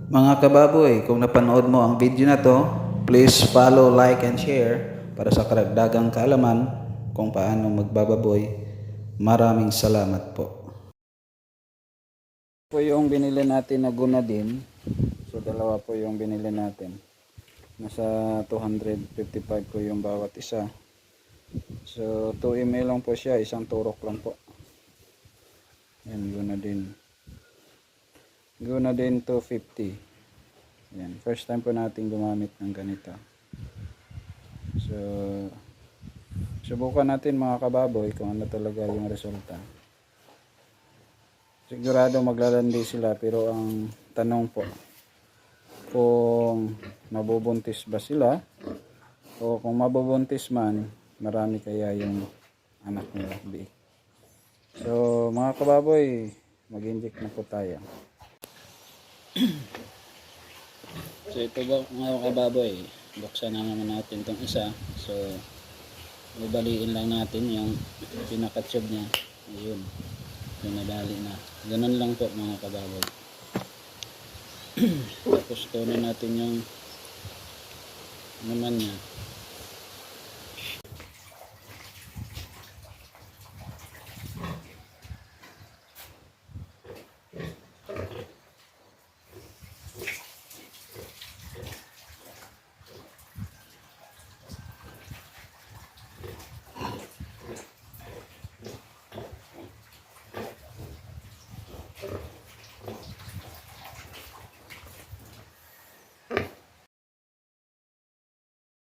Mga kababoy, kung napanood mo ang video na to, please follow, like, and share para sa karagdagang kaalaman kung paano magbababoy. Maraming salamat po. Po yung binili natin na gunadin. So dalawa po yung binili natin. Nasa 255 po yung bawat isa. So 2 ml lang po siya, isang turok lang po. Yan, gunadin. Gunadin 250. Yan, first time po natin gumamit ng ganito. So subukan natin mga kababoy kung ano talaga yung resulta. Sigurado maglalandi sila, pero ang tanong po kung mabubuntis ba sila, o kung mabubuntis man, marami kaya yung anak nila. So mga kababoy, mag-inject na po tayo. So ito ba mga kababoy, buksan na naman natin itong isa. So babaliin lang natin yung pinaka-tube niya. Ayun, pinadali na. Ganun lang po mga kababoy. Tapos kunin natin yung naman niya.